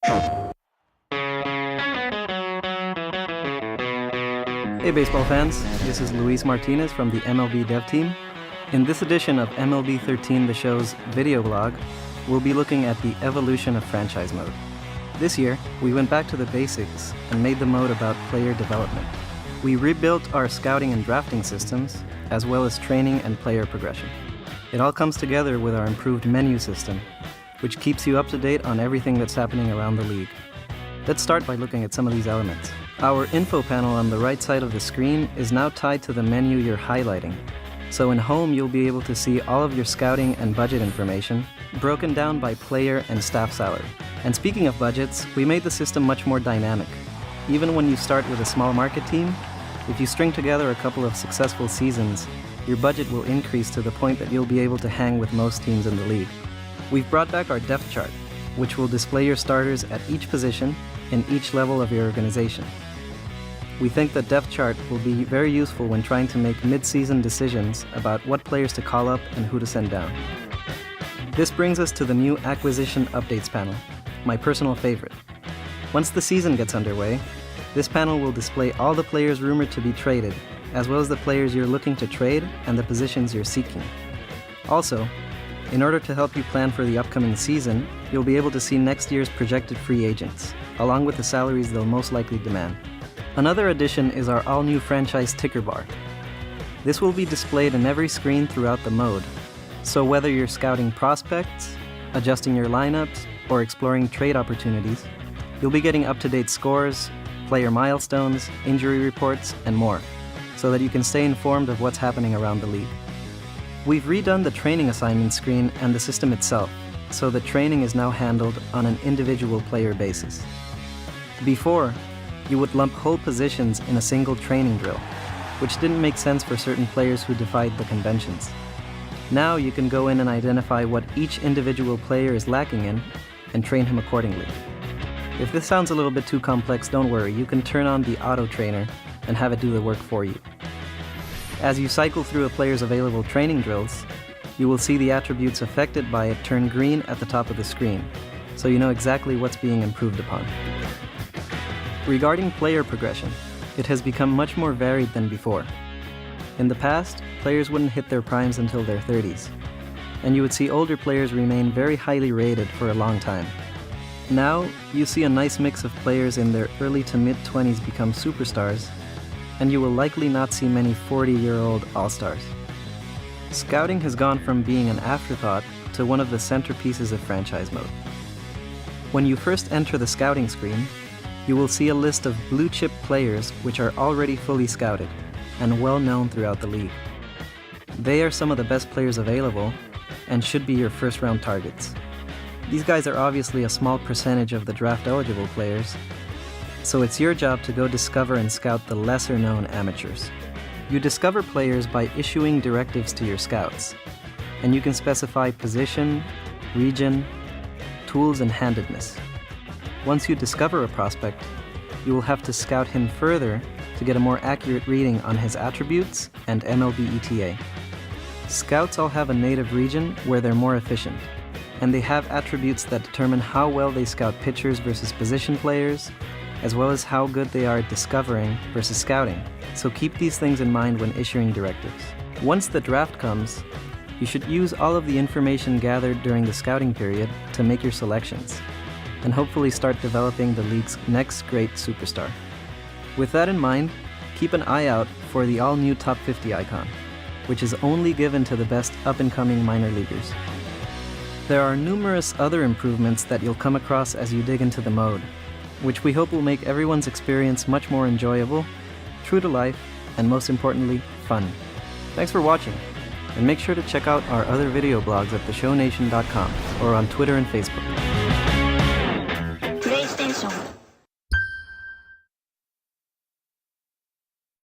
Hey baseball fans, this is Luis Martinez from the MLB dev team. In this edition of MLB 13, the show's video blog, we'll be looking at the evolution of franchise mode. This year, we went back to the basics and made the mode about player development. We rebuilt our scouting and drafting systems, as well as training and player progression. It all comes together with our improved menu system, which keeps you up to date on everything that's happening around the league. Let's start by looking at some of these elements. Our info panel on the right side of the screen is now tied to the menu you're highlighting. So in Home, you'll be able to see all of your scouting and budget information, broken down by player and staff salary. And speaking of budgets, we made the system much more dynamic. Even when you start with a small market team, if you string together a couple of successful seasons, your budget will increase to the point that you'll be able to hang with most teams in the league. We've brought back our depth chart, which will display your starters at each position in each level of your organization. We think the depth chart will be very useful when trying to make mid-season decisions about what players to call up and who to send down. This brings us to the new Acquisition Updates panel, my personal favorite. Once the season gets underway, this panel will display all the players rumored to be traded, as well as the players you're looking to trade and the positions you're seeking. Also, in order to help you plan for the upcoming season, you'll be able to see next year's projected free agents, along with the salaries they'll most likely demand. Another addition is our all-new franchise ticker bar. This will be displayed in every screen throughout the mode, so whether you're scouting prospects, adjusting your lineups, or exploring trade opportunities, you'll be getting up-to-date scores, player milestones, injury reports, and more, so that you can stay informed of what's happening around the league. We've redone the training assignment screen and the system itself, so the training is now handled on an individual player basis. Before, you would lump whole positions in a single training drill, which didn't make sense for certain players who defied the conventions. Now you can go in and identify what each individual player is lacking in and train him accordingly. If this sounds a little bit too complex, don't worry, you can turn on the auto trainer and have it do the work for you. As you cycle through a player's available training drills, you will see the attributes affected by it turn green at the top of the screen, so you know exactly what's being improved upon. Regarding player progression, it has become much more varied than before. In the past, players wouldn't hit their primes until their 30s, and you would see older players remain very highly rated for a long time. Now, you see a nice mix of players in their early to mid-20s become superstars, and you will likely not see many 40-year-old all-stars. Scouting has gone from being an afterthought to one of the centerpieces of franchise mode. When you first enter the scouting screen, you will see a list of blue-chip players which are already fully scouted and well-known throughout the league. They are some of the best players available and should be your first-round targets. These guys are obviously a small percentage of the draft-eligible players, so it's your job to go discover and scout the lesser-known amateurs. You discover players by issuing directives to your scouts, and you can specify position, region, tools, and handedness. Once you discover a prospect, you will have to scout him further to get a more accurate reading on his attributes and MLB ETA. Scouts all have a native region where they're more efficient, and they have attributes that determine how well they scout pitchers versus position players, as well as how good they are at discovering versus scouting. So keep these things in mind when issuing directives. Once the draft comes, you should use all of the information gathered during the scouting period to make your selections, and hopefully start developing the league's next great superstar. With that in mind, keep an eye out for the all-new Top 50 icon, which is only given to the best up-and-coming minor leaguers. There are numerous other improvements that you'll come across as you dig into the mode, which we hope will make everyone's experience much more enjoyable, true to life, and most importantly, fun. Thanks for watching, and make sure to check out our other video blogs at theshownation.com or on Twitter and Facebook.